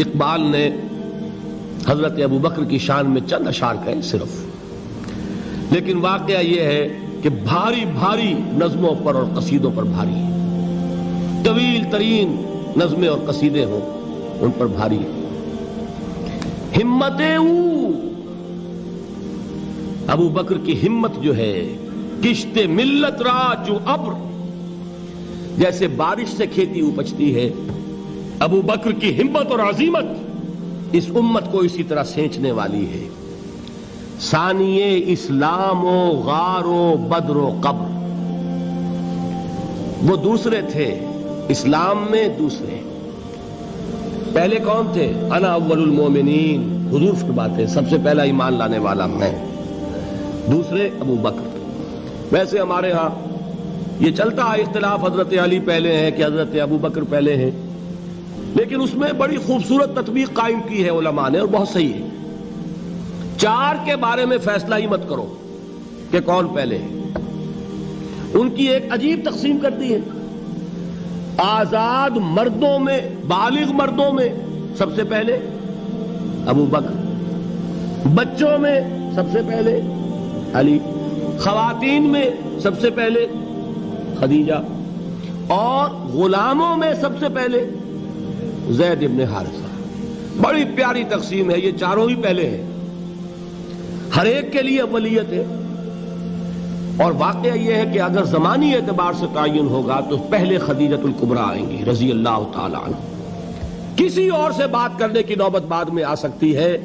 اقبال نے حضرت ابو بکر کی شان میں چند اشعار کہے صرف، لیکن واقعہ یہ ہے کہ بھاری بھاری نظموں پر اور قصیدوں پر بھاری ہے، طویل ترین نظمیں اور قصیدے ہوں ان پر بھاری ہے۔ ہمت ابو بکر کی ہمت جو ہے، کشت ملت را جو ابر، جیسے بارش سے کھیتی اپجتی ہے، ابو بکر کی ہمت اور عزیمت اس امت کو اسی طرح سینچنے والی ہے۔ ثانیے اسلام و غار و بدر و قبر، وہ دوسرے تھے اسلام میں، دوسرے پہلے کون تھے؟ انا اول المومنین، حضور فرماتے سب سے پہلا ایمان لانے والا میں، دوسرے ابو بکر۔ ویسے ہمارے ہاں یہ چلتا ہے اختلاف، حضرت علی پہلے ہیں کہ حضرت ابو بکر پہلے ہیں، لیکن اس میں بڑی خوبصورت تطبیق قائم کی ہے علماء نے، اور بہت صحیح ہے۔ چار کے بارے میں فیصلہ ہی مت کرو کہ کون پہلے ہے، ان کی ایک عجیب تقسیم کر دی ہے۔ آزاد مردوں میں، بالغ مردوں میں سب سے پہلے ابو بکر، بچوں میں سب سے پہلے علی، خواتین میں سب سے پہلے خدیجہ، اور غلاموں میں سب سے پہلے زید ابن حارثہ۔ بڑی پیاری تقسیم ہے، یہ چاروں ہی پہلے ہیں، ہر ایک کے لیے اولیت ہے۔ اور واقعہ یہ ہے کہ اگر زمانی اعتبار سے تعین ہوگا تو پہلے خدیجۃ الکبریٰ آئیں گی رضی اللہ تعالی عنہ، کسی اور سے بات کرنے کی نوبت بعد میں آ سکتی ہے،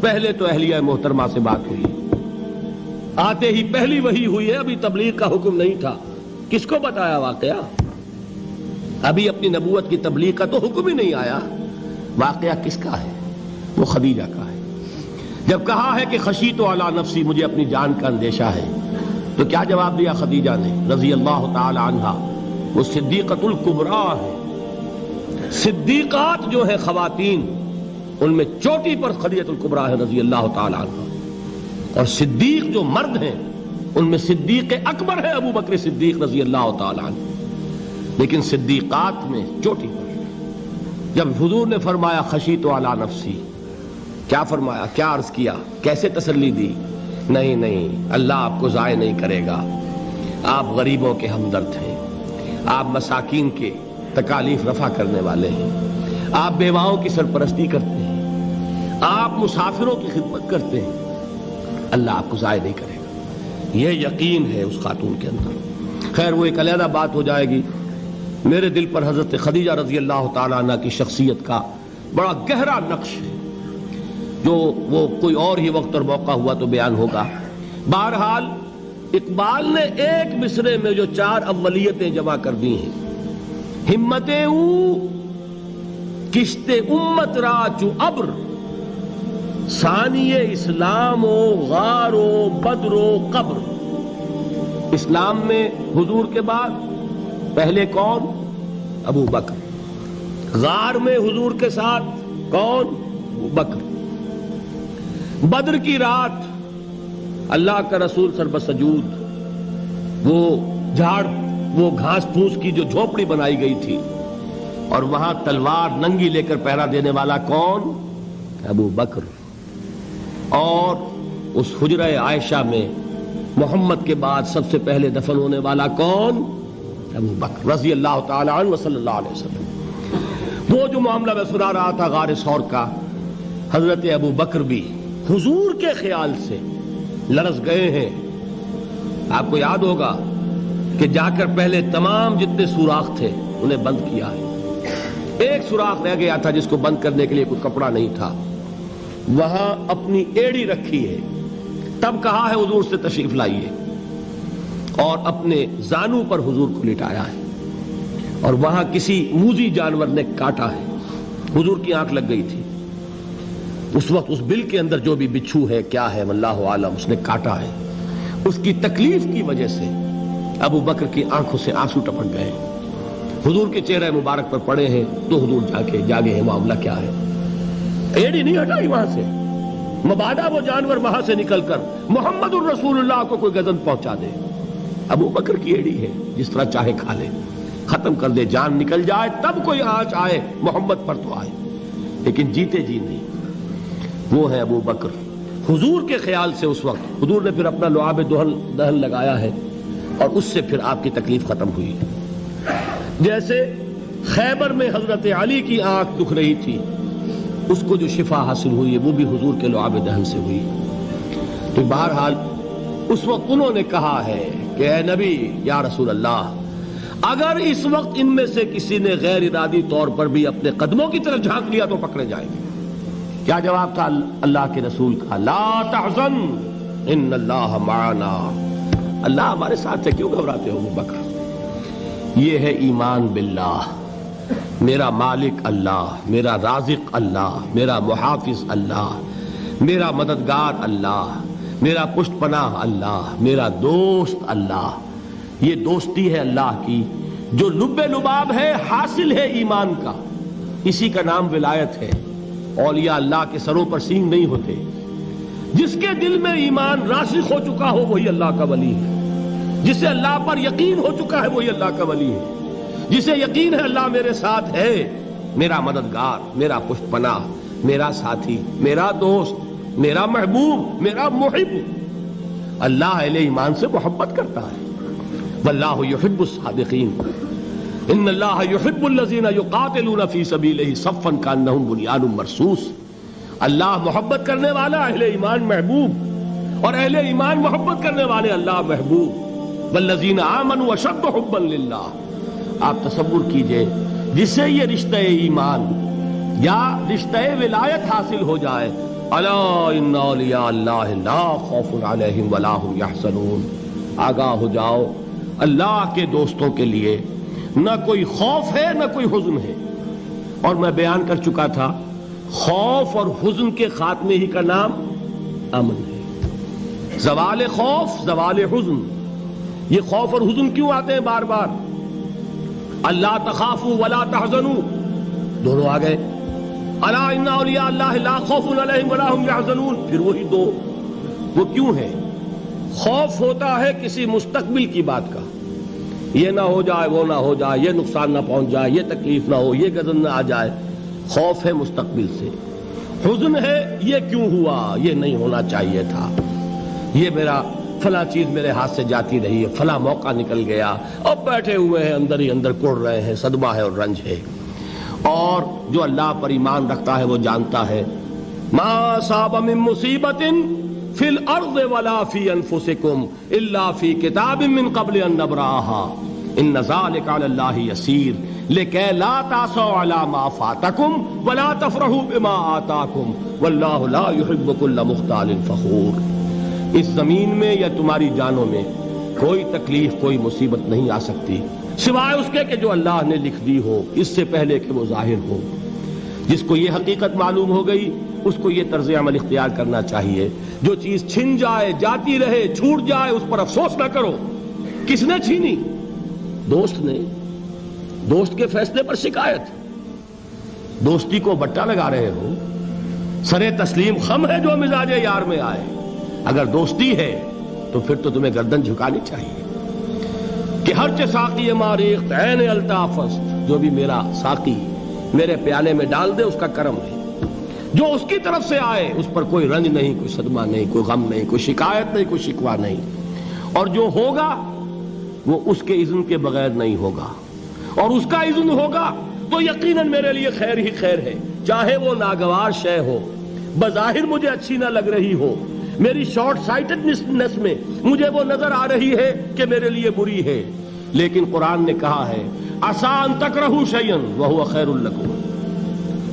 پہلے تو اہلیہ محترمہ سے بات ہوئی، آتے ہی پہلی وحی ہوئی ہے، ابھی تبلیغ کا حکم نہیں تھا۔ کس کو بتایا واقعہ؟ ابھی اپنی نبوت کی تبلیغ کا تو حکم ہی نہیں آیا۔ واقعہ کس کا ہے؟ وہ خدیجہ کا ہے۔ جب کہا ہے کہ خشیت علی نفسی، مجھے اپنی جان کا اندیشہ ہے، تو کیا جواب دیا خدیجہ نے رضی اللہ تعالی عنہا؟ وہ صدیقۃ الکبریٰ ہے۔ صدیقات جو ہے خواتین، ان میں چوٹی پر خدیجۃ الکبریٰ ہے رضی اللہ تعالی عنہا، اور صدیق جو مرد ہیں ان میں صدیق اکبر ہے ابو بکر صدیق رضی اللہ تعالی عنہ، لیکن صدیقات میں چوٹی پر۔ جب حضور نے فرمایا خشیت علی نفسی، کیا فرمایا، کیا عرض کیا، کیسے تسلی دی؟ نہیں نہیں، اللہ آپ کو ضائع نہیں کرے گا، آپ غریبوں کے ہمدرد ہیں، آپ مساکین کے تکالیف رفع کرنے والے ہیں، آپ بیواؤں کی سرپرستی کرتے ہیں، آپ مسافروں کی خدمت کرتے ہیں، اللہ آپ کو ضائع نہیں کرے گا۔ یہ یقین ہے اس خاتون کے اندر۔ خیر وہ ایک علیحدہ بات ہو جائے گی۔ میرے دل پر حضرت خدیجہ رضی اللہ تعالیٰ عنہ کی شخصیت کا بڑا گہرا نقش ہے، جو وہ کوئی اور ہی وقت اور موقع ہوا تو بیان ہوگا۔ بہرحال اقبال نے ایک مصرے میں جو چار اولیتیں جمع کر دی ہیں، ہمتیں او کشت امت را چو ابر، ثانی اسلام و غار و بدر و قبر۔ اسلام میں حضور کے بعد پہلے کون؟ ابو بکر۔ غار میں حضور کے ساتھ کون؟ ابو بکر۔ بدر کی رات اللہ کا رسول سر بسجود، وہ جھاڑ، وہ گھاس پھوس کی جو جھوپڑی بنائی گئی تھی، اور وہاں تلوار ننگی لے کر پہرا دینے والا کون؟ ابو بکر۔ اور اس حجرہ عائشہ میں محمد کے بعد سب سے پہلے دفن ہونے والا کون؟ ابو بکر رضی اللہ تعالی عنہ وصلی اللہ علیہ وسلم۔ وہ جو معاملہ میں سنا رہا تھا غار ثور کا، حضرت ابو بکر بھی حضور کے خیال سے لرز گئے ہیں۔ آپ کو یاد ہوگا کہ جا کر پہلے تمام جتنے سوراخ تھے انہیں بند کیا ہے، ایک سوراخ رہ گیا تھا جس کو بند کرنے کے لیے کوئی کپڑا نہیں تھا، وہاں اپنی ایڑی رکھی ہے، تب کہا ہے حضور سے تشریف لائیے، اور اپنے زانو پر حضور کو لٹایا ہے، اور وہاں کسی موذی جانور نے کاٹا ہے، حضور کی آنکھ لگ گئی تھی، اس وقت اس بل کے اندر جو بھی بچھو ہے کیا ہے واللہ عالم، اس نے کاٹا ہے، اس کی تکلیف کی وجہ سے ابو بکر کی آنکھوں سے آنسو ٹپک گئے، حضور کے چہرے مبارک پر پڑے ہیں، تو حضور جاگے ہیں، معاملہ کیا ہے؟ ایڑی نہیں ہٹائی وہاں سے، مبادا وہ جانور وہاں سے نکل کر محمد الرسول اللہ کو کوئی گزن پہنچا دے، ابو بکر کی ایڑی ہے، جس طرح چاہے کھا لے، ختم کر دے، جان نکل جائے تب کوئی آنچ آئے، محمد پر تو آئے۔ لیکن جیتے جی نہیں، وہ ہے ابو بکر۔ حضور کے خیال سے اس وقت حضور نے پھر اپنا لعاب دہن لگایا ہے اور اس سے پھر آپ کی تکلیف ختم ہوئی۔ جیسے خیبر میں حضرت علی کی آنکھ دکھ رہی تھی، اس کو جو شفا حاصل ہوئی وہ بھی حضور کے لعاب دہن سے ہوئی۔ تو بہرحال اس وقت انہوں نے کہا ہے کہ اے نبی یا رسول اللہ، اگر اس وقت ان میں سے کسی نے غیر ارادی طور پر بھی اپنے قدموں کی طرف جھانک لیا تو پکڑے جائیں گے۔ کیا جواب تھا اللہ کے رسول کا؟ لا تحزن ان اللہ معنا، اللہ ہمارے ساتھ ہے، کیوں گھبراتے ہو ابو بکر؟ یہ ہے ایمان باللہ، میرا مالک اللہ، میرا رازق اللہ، میرا محافظ اللہ، میرا مددگار اللہ، میرا پشت پناہ اللہ، میرا دوست اللہ۔ یہ دوستی ہے اللہ کی جو لب لباب ہے، حاصل ہے ایمان کا، اسی کا نام ولایت ہے۔ اولیاء اللہ کے سروں پر سینگ نہیں ہوتے، جس کے دل میں ایمان راسخ ہو چکا ہو وہی اللہ کا ولی ہے، جسے اللہ پر یقین ہو چکا ہے وہی اللہ کا ولی ہے، جسے یقین ہے اللہ میرے ساتھ ہے، میرا مددگار، میرا پشت پناہ، میرا ساتھی، میرا دوست، میرا محبوب، میرا محب۔ اللہ اہل ایمان سے محبت کرتا ہے۔ واللہ یحب الصادقین، ان اللہ یحب الذین یقاتلون فی سبیلہ صفا کانہم بنیان مرصوص۔ اللہ محبت کرنے والا، اہل ایمان محبوب، اور اہل ایمان محبت کرنے والے اللہ محبوب۔ والذین آمنوا اشد حبا للہ۔ آپ تصور کیجئے جسے یہ رشتہ ایمان یا رشتہ ولایت حاصل ہو جائے، الا ان اولیاء اللہ لا خوف علیہم ولا هم یحزنون، آگاہ ہو جاؤ، اللہ کے دوستوں کے لیے نہ کوئی خوف ہے نہ کوئی حزن ہے۔ اور میں بیان کر چکا تھا، خوف اور حزن کے خاتمے ہی کا نام امن ہے۔ زوال خوف، زوال حزن۔ یہ خوف اور حزن کیوں آتے ہیں بار بار؟ اللہ تخافوا ولا تحزنوا، دونوں آ گئے۔ الا ان اولیاء اللہ لا خوف علیہم ولا هم یحزنون، پھر وہی دو۔ وہ کیوں ہے؟ خوف ہوتا ہے کسی مستقبل کی بات کا، یہ نہ ہو جائے، وہ نہ ہو جائے، یہ نقصان نہ پہنچ جائے، یہ تکلیف نہ ہو، یہ غضب نہ آ جائے، خوف ہے مستقبل سے۔ حزن ہے یہ کیوں ہوا، یہ نہیں ہونا چاہیے تھا، یہ میرا فلاں چیز میرے ہاتھ سے جاتی رہی ہے، فلاں موقع نکل گیا، اب بیٹھے ہوئے ہیں اندر ہی اندر کڑ رہے ہیں، صدمہ ہے اور رنج ہے۔ اور جو اللہ پر ایمان رکھتا ہے وہ جانتا ہے ما اصاب من مصیبت فی الارض ولا فی انفسکم الا فی کتاب من قبل ان نبرأها ان ذلک علی اللہ یسیر لکی لا تعصوا علی ما فاتکم ولا تفرحوا بما آتاکم واللہ لا يحب كل مختال فخور۔ اس زمین میں یا تمہاری جانوں میں کوئی تکلیف، کوئی مصیبت نہیں آ سکتی سوائے اس کے کہ جو اللہ نے لکھ دی ہو، اس سے پہلے کہ وہ ظاہر ہو۔ جس کو یہ حقیقت معلوم ہو گئی اس کو یہ طرز عمل اختیار کرنا چاہیے، جو چیز چھن جائے، جاتی رہے، چھوٹ جائے، اس پر افسوس نہ کرو۔ کس نے چھینی؟ دوست نے۔ دوست کے فیصلے پر شکایت، دوستی کو بٹا لگا رہے ہو، سرے تسلیم خم ہے جو مزاج یار میں آئے۔ اگر دوستی ہے تو پھر تو تمہیں گردن جھکانی چاہیے کہ ہر چہ ساقی ماریخت عین الطافست، جو بھی میرا ساقی میرے پیالے میں ڈال دے اس کا کرم ہے، جو اس کی طرف سے آئے اس پر کوئی رنج نہیں، کوئی صدمہ نہیں، کوئی غم نہیں، کوئی شکایت نہیں، کوئی شکوہ نہیں، اور جو ہوگا وہ اس کے اذن کے بغیر نہیں ہوگا، اور اس کا اذن ہوگا تو یقیناً میرے لیے خیر ہی خیر ہے، چاہے وہ ناگوار شے ہو، بظاہر مجھے اچھی نہ لگ رہی ہو، میری شارٹ سائٹڈنس میں مجھے وہ نظر آ رہی ہے کہ میرے لیے بری ہے، لیکن قرآن نے کہا ہے عسیٰ ان تکرہوا شیئا وہو خیر لکم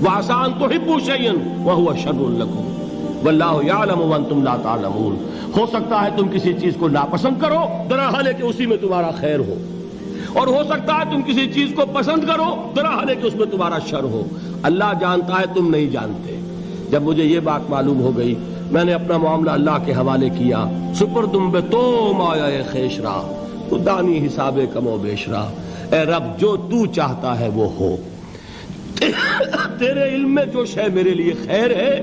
وعسیٰ ان تحبوا شیئا وہو شر لکم واللہ یعلم وانتم لا تعلمون۔ ہو سکتا ہے تم کسی چیز کو ناپسند کرو درحال ہے کہ اسی میں تمہارا خیر ہو، اور ہو سکتا ہے تم کسی چیز کو پسند کرو درحال ہے کہ اس میں تمہارا شر ہو۔ اللہ جانتا ہے، تم نہیں جانتے۔ جب مجھے یہ بات معلوم ہو گئی میں نے اپنا معاملہ اللہ کے حوالے کیا۔ سپردم بے تو مایا خیش را تو دانی حساب کم و بیش را، اے رب جو تو چاہتا ہے وہ ہو، تیرے علم میں جو شے میرے لیے خیر ہے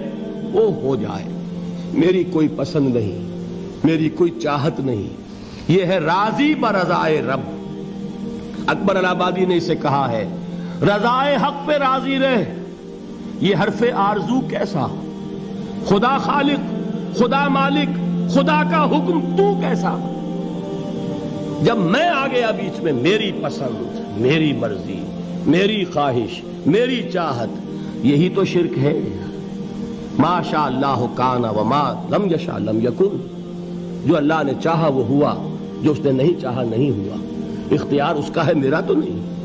وہ ہو جائے، میری کوئی پسند نہیں، میری کوئی چاہت نہیں، یہ ہے راضی برضائے رب۔ اکبر الہ آبادی نے اسے کہا ہے رضائے حق پہ راضی رہ، یہ حرف آرزو کیسا؟ خدا خالق، خدا مالک، خدا کا حکم تو کیسا؟ جب میں آ گیا بیچ میں، میری پسند، میری مرضی، میری خواہش، میری چاہت، یہی تو شرک ہے۔ ما شاء اللہ کان وما لم یشاء لم یکن، جو اللہ نے چاہا وہ ہوا، جو اس نے نہیں چاہا نہیں ہوا۔ اختیار اس کا ہے، میرا تو نہیں۔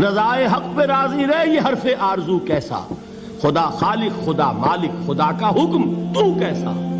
رضائے حق پہ راضی رہے، یہ حرف آرزو کیسا؟ خدا خالق، خدا مالک، خدا کا حکم تو کیسا؟